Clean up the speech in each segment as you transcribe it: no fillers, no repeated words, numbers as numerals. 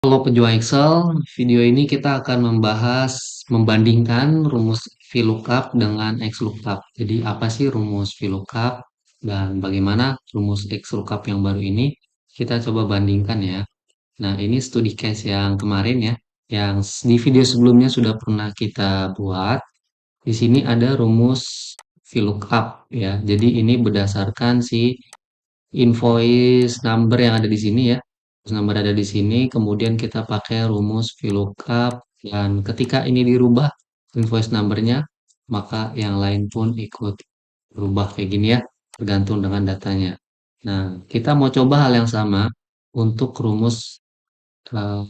Halo pejuang Excel, video ini kita akan membahas membandingkan rumus VLOOKUP dengan XLOOKUP. Jadi apa sih rumus VLOOKUP dan bagaimana rumus XLOOKUP yang baru ini? Kita coba bandingkan ya. Nah, ini studi case yang kemarin ya, yang di video sebelumnya sudah pernah kita buat. Di sini ada rumus VLOOKUP ya. Jadi ini berdasarkan si invoice number yang ada di sini ya. Invoice number ada di sini, kemudian kita pakai rumus VLOOKUP dan ketika ini dirubah invoice numbernya, maka yang lain pun ikut berubah kayak gini ya, tergantung dengan datanya. Nah, kita mau coba hal yang sama untuk rumus uh,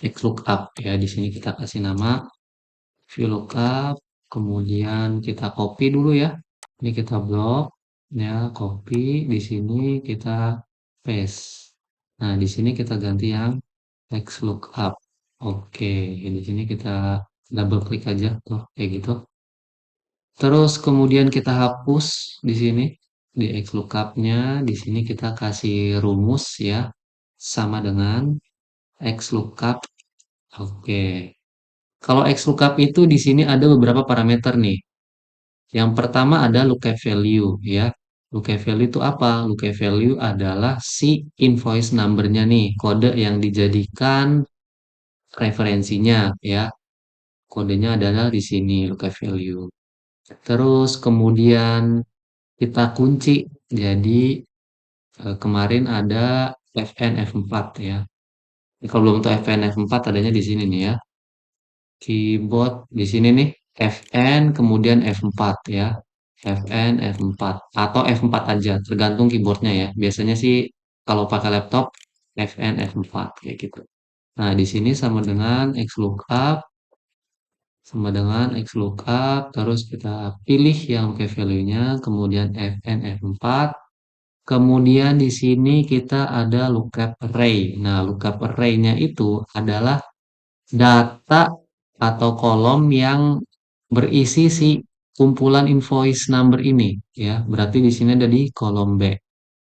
XLOOKUP ya. Di sini kita kasih nama VLOOKUP, kemudian kita copy dulu ya. Ini kita blok, ya copy. Di sini kita paste. Nah, di sini kita ganti yang XLOOKUP. Oke, di sini kita double klik aja tuh, kayak gitu. Terus kemudian kita hapus di sini di XLOOKUP-nya. Di sini kita kasih rumus ya, sama dengan XLOOKUP. Oke. Kalau XLOOKUP itu di sini ada beberapa parameter nih. Yang pertama ada lookup value ya. Lookup value itu apa? Lookup value adalah si invoice number-nya nih, kode yang dijadikan referensinya ya. Kodenya adalah di sini lookup value. Terus kemudian kita kunci. Jadi kemarin ada fn f4 ya. Ini kalau belum tahu fn f4 adanya di sini nih ya. Keyboard di sini nih Fn kemudian F4 ya. Fn F4 atau F4 aja tergantung keyboardnya ya. Biasanya sih kalau pakai laptop Fn F4 kayak gitu. Nah, di sini sama dengan XLOOKUP terus kita pilih yang ke value-nya kemudian Fn F4. Kemudian di sini kita ada lookup array. Nah, lookup array-nya itu adalah data atau kolom yang berisi si kumpulan invoice number ini ya. Berarti di sini ada di kolom B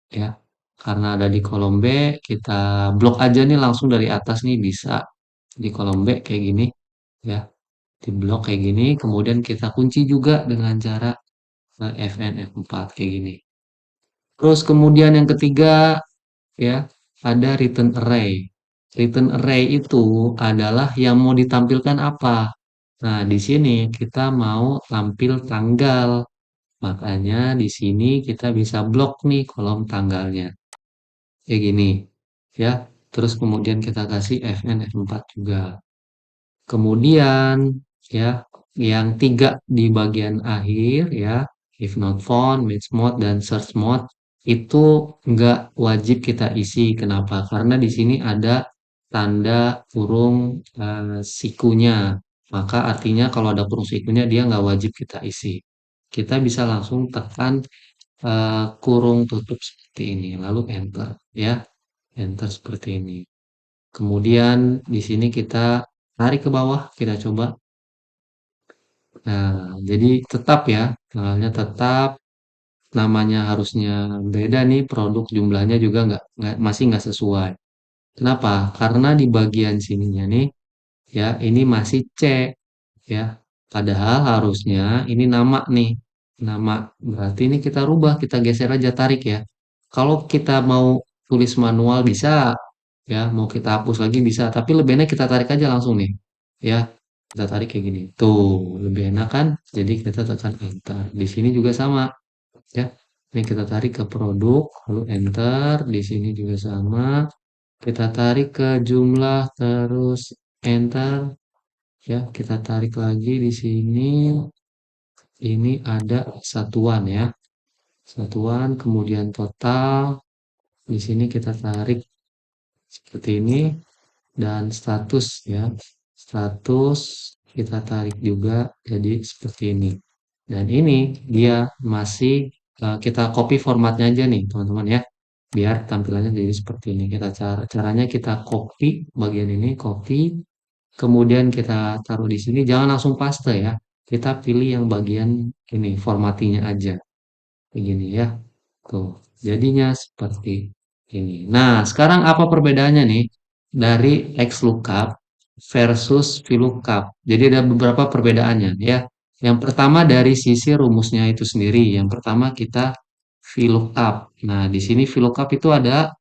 ya. Karena ada di kolom B, kita blok aja nih langsung dari atas nih bisa di kolom B kayak gini ya. Di blok kayak gini, kemudian kita kunci juga dengan cara Fn F4 kayak gini. Terus kemudian yang ketiga ya, ada return array. Return array itu adalah yang mau ditampilkan apa? Nah, di sini kita mau tampil tanggal. Makanya di sini kita bisa blok nih kolom tanggalnya. Kayak gini. Ya. Terus kemudian kita kasih fn f4 juga. Kemudian ya, yang tiga di bagian akhir ya, if not found, match mode, dan search mode itu nggak wajib kita isi. Kenapa? Karena di sini ada tanda kurung sikunya. Maka artinya kalau ada kurung sikunya dia nggak wajib kita isi. Kita bisa langsung tekan kurung tutup seperti ini, lalu enter ya, enter seperti ini. Kemudian di sini kita tarik ke bawah, kita coba. Nah, jadi tetap ya, tanggalnya tetap, namanya harusnya beda nih, produk jumlahnya juga masih nggak sesuai. Kenapa? Karena di bagian sininya nih, ya ini masih C, ya. Padahal harusnya ini nama nih, nama. Berarti ini kita rubah, kita geser aja, tarik ya. Kalau kita mau tulis manual bisa, ya mau kita hapus lagi bisa, tapi lebih enak kita tarik aja langsung nih, ya. Kita tarik kayak gini. Tuh, lebih enak kan? Jadi kita tekan enter. Di sini juga sama, ya. Ini kita tarik ke produk, lalu enter. Di sini juga sama. Kita tarik ke jumlah, terus enter. Ya, kita tarik lagi di sini. Ini ada satuan ya. Satuan, kemudian total. Di sini kita tarik seperti ini. Dan status ya. Status kita tarik juga jadi seperti ini. Dan ini dia masih kita copy formatnya aja nih teman-teman ya. Biar tampilannya jadi seperti ini. Caranya kita copy bagian ini, copy. Kemudian kita taruh di sini. Jangan langsung paste ya. Kita pilih yang bagian ini, formattingnya aja. Begini ya. Tuh, jadinya seperti ini. Nah, sekarang apa perbedaannya nih? dari XLOOKUP versus VLOOKUP. Jadi ada beberapa perbedaannya ya. Yang pertama dari sisi rumusnya itu sendiri. Yang pertama kita VLOOKUP. Nah, di sini VLOOKUP itu ada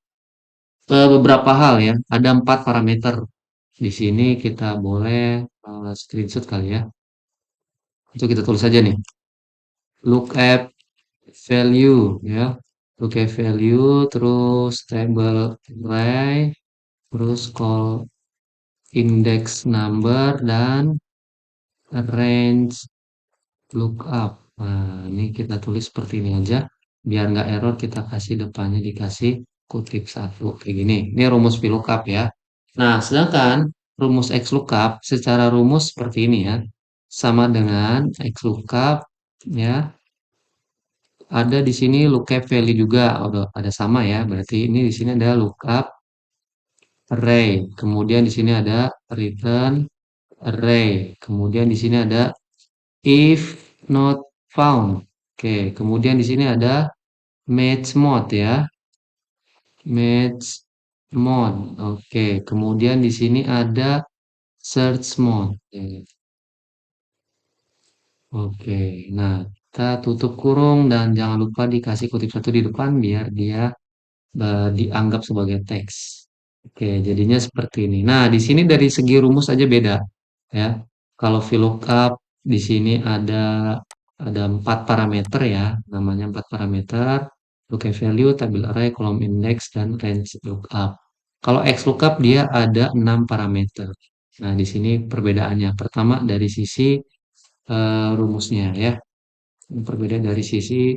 beberapa hal ya. Ada 4 parameter. Di sini kita boleh screenshot kali ya. Itu kita tulis aja nih. Lookup value ya. Lookup value terus table array terus call index number dan range lookup. Nah, ini kita tulis seperti ini aja. Biar nggak error, kita kasih depannya dikasih kutip satu. Kayak gini. Ini rumus VLOOKUP ya. Nah, sedangkan rumus XLOOKUP secara rumus seperti ini ya. Sama dengan XLOOKUP ya. Ada di sini lookup value juga. Ada sama ya. Berarti ini di sini ada lookup array. Kemudian di sini ada return array. Kemudian di sini ada if not found. Oke, kemudian di sini ada match mode ya. Match mode. Oke, kemudian di sini ada search mode. Oke, nah kita tutup kurung dan jangan lupa dikasih kutip satu di depan biar dia dianggap sebagai teks. Oke, jadinya seperti ini. Nah, di sini dari segi rumus aja beda, ya. Kalau VLOOKUP di sini ada 4 parameter ya, namanya 4 parameter. Lookup value, table array, column index, dan range lookup. Kalau XLOOKUP dia ada 6 parameter. Nah, di sini perbedaannya. Pertama dari sisi rumusnya ya. Berbeda dari sisi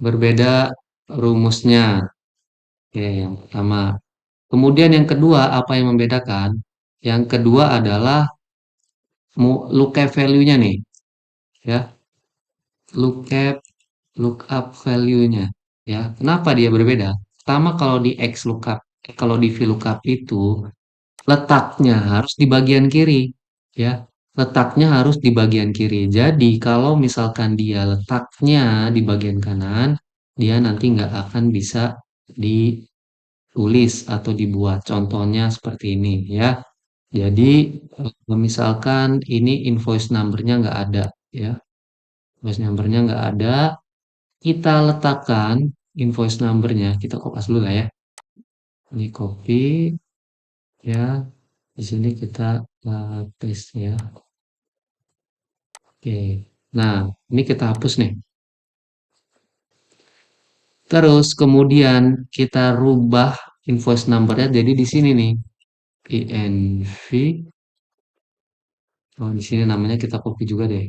berbeda rumusnya. Oke, yang pertama. Kemudian yang kedua, apa yang membedakan? Yang kedua adalah lookup value-nya nih, ya. Lookup lookup value-nya, ya. Kenapa dia berbeda? Pertama kalau di XLOOKUP, kalau di VLOOKUP itu letaknya harus di bagian kiri, ya. Letaknya harus di bagian kiri. Jadi kalau misalkan dia letaknya di bagian kanan, dia nanti nggak akan bisa ditulis atau dibuat. Contohnya seperti ini, ya. Jadi, misalkan ini invoice number-nya nggak ada, ya. Invoice number-nya nggak ada, kita letakkan invoice number-nya, kita kopas dulu lah ya. Ini copy, ya. Di sini kita paste ya. Oke. Nah, ini kita hapus nih. Terus kemudian kita rubah invoice number-nya jadi di sini nih. INV. Oh, di sini namanya kita copy juga deh.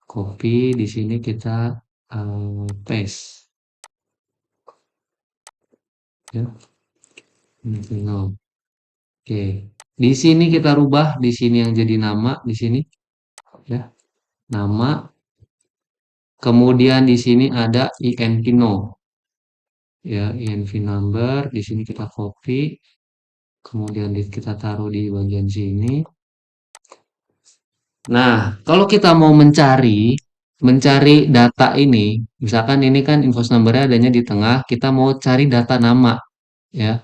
Copy, di sini kita paste. Ya, no. Oke. Di sini kita rubah, di sini yang jadi nama, di sini ya, nama. Kemudian di sini ada INV no. Ya, INV number, di sini kita copy, kemudian kita taruh di bagian sini. Nah, kalau kita mau mencari data ini, misalkan ini kan invoice number-nya adanya di tengah, kita mau cari data nama, ya,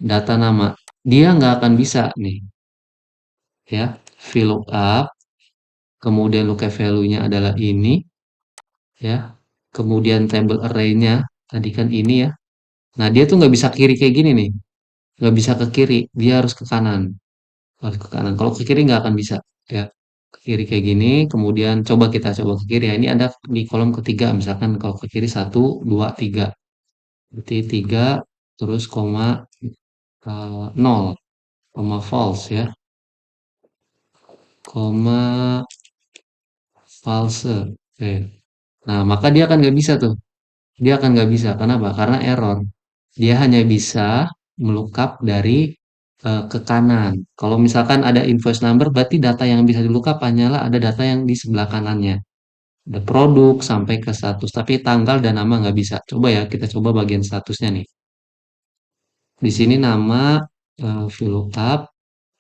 data nama. Dia nggak akan bisa nih, ya, VLOOKUP, kemudian lookup value-nya adalah ini, ya, kemudian table array-nya tadi kan ini ya. Nah, dia tuh nggak bisa kiri kayak gini nih, nggak bisa ke kiri, dia harus ke kanan, harus ke kanan. Kalau ke kiri nggak akan bisa, ya. Ke kiri kayak gini, kemudian kita coba ke kiri ya. Ini ada di kolom ketiga, misalkan kalau ke kiri satu, dua, tiga, berarti tiga, terus koma 0, koma false ya, koma false. Oke. Nah, maka dia akan nggak bisa tuh. Dia akan nggak bisa. Kenapa? Karena error. Dia hanya bisa melookup dari ke kanan. Kalau misalkan ada invoice number, berarti data yang bisa dilookup hanyalah ada data yang di sebelah kanannya. Ada produk sampai ke status. Tapi tanggal dan nama nggak bisa. Coba ya, kita coba bagian statusnya nih. Di sini nama VLOOKUP,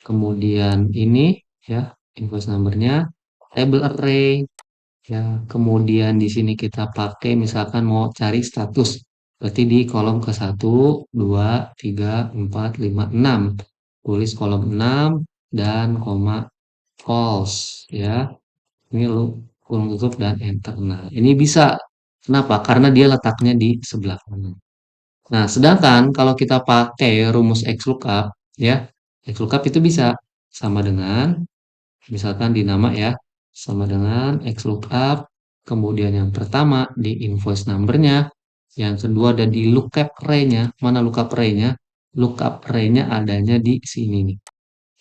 kemudian ini ya invoice numbernya, table array, ya, kemudian di sini kita pakai misalkan mau cari status. Berarti di kolom ke satu, 2, 3, 4, 5, 6. Tulis kolom 6 dan koma false ya. Ini lu kurung tutup dan enter. Nah, ini bisa. Kenapa? Karena dia letaknya di sebelah kanan. Nah, sedangkan kalau kita pakai rumus XLOOKUP, ya, XLOOKUP itu bisa sama dengan, misalkan di nama ya, sama dengan XLOOKUP, kemudian yang pertama di invoice number-nya, yang kedua ada di lookup array-nya. Mana lookup array-nya? Lookup array-nya adanya di sini nih,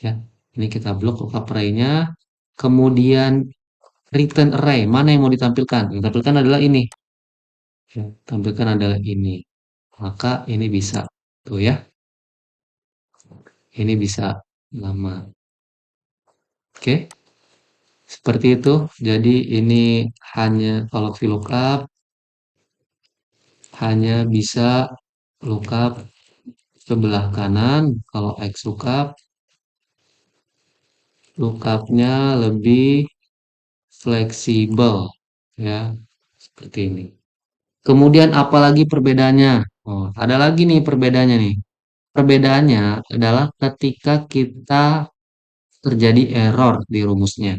ya. Ini kita blok lookup array-nya, kemudian return array, mana yang mau ditampilkan? Yang ditampilkan adalah ini. Ya, tampilkan adalah ini. Maka ini bisa. Tuh ya, ini bisa nama. Oke, seperti itu. Jadi ini hanya kalau VLOOKUP hanya bisa lookup sebelah kanan. Kalau XLOOKUP, lookupnya lebih fleksibel. Ya, seperti ini. Kemudian apalagi perbedaannya? Oh, ada lagi nih perbedaannya nih. Perbedaannya adalah ketika kita terjadi error di rumusnya,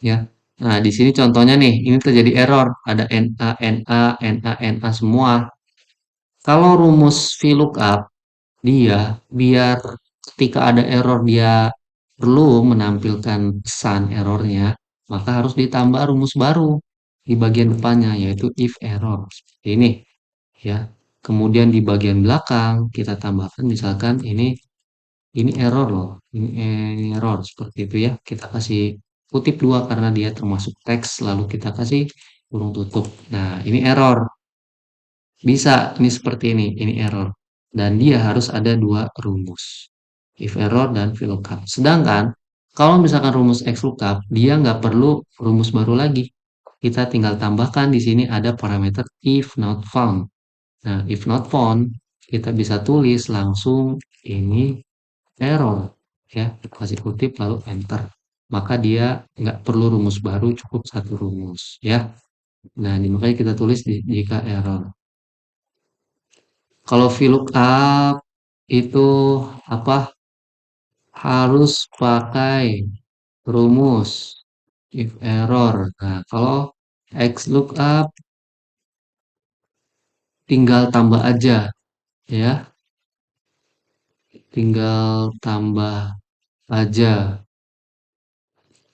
ya. Nah, di sini contohnya nih, ini terjadi error, ada NA, NA, NA, NA semua. Kalau rumus VLOOKUP, dia biar ketika ada error dia perlu menampilkan pesan errornya, maka harus ditambah rumus baru di bagian depannya, yaitu if error. Seperti ini, ya. Kemudian di bagian belakang kita tambahkan misalkan ini error loh, ini error seperti itu ya. Kita kasih kutip dua karena dia termasuk teks, lalu kita kasih kurung tutup. Nah, ini error. Bisa, ini seperti ini error. Dan dia harus ada dua rumus. If error dan VLOOKUP. Sedangkan, kalau misalkan rumus XLOOKUP, dia nggak perlu rumus baru lagi. Kita tinggal tambahkan di sini ada parameter if not found. Nah, if not found, kita bisa tulis langsung ini error, ya kita kasih kutip lalu enter, maka dia nggak perlu rumus baru, cukup satu rumus ya. Nah, ini makanya kita tulis jika error. Kalau VLOOKUP itu apa, harus pakai rumus if error. Nah, kalau XLOOKUP tinggal tambah aja ya, tinggal tambah aja,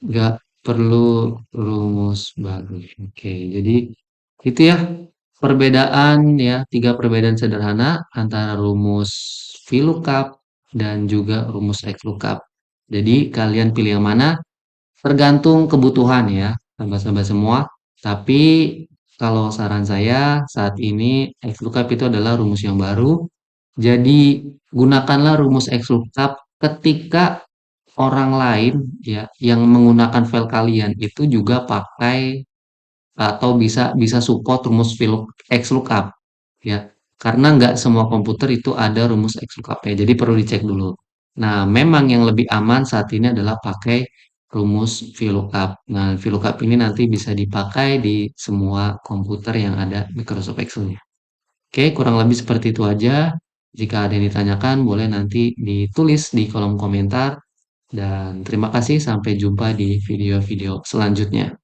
nggak perlu rumus baru. Oke, jadi itu ya perbedaan ya, tiga perbedaan sederhana antara rumus VLOOKUP dan juga rumus XLOOKUP. Jadi kalian pilih yang mana? Tergantung kebutuhan ya, sahabat-sahabat semua. Tapi kalau saran saya saat ini XLOOKUP itu adalah rumus yang baru. Jadi gunakanlah rumus XLOOKUP ketika orang lain ya yang menggunakan file kalian itu juga pakai atau bisa bisa support rumus XLOOKUP ya. Karena nggak semua komputer itu ada rumus XLOOKUP ya. Jadi perlu dicek dulu. Nah, memang yang lebih aman saat ini adalah pakai rumus VLOOKUP. Nah, VLOOKUP ini nanti bisa dipakai di semua komputer yang ada Microsoft Excel-nya. Oke, kurang lebih seperti itu aja. Jika ada yang ditanyakan, boleh nanti ditulis di kolom komentar. Dan terima kasih, sampai jumpa di video-video selanjutnya.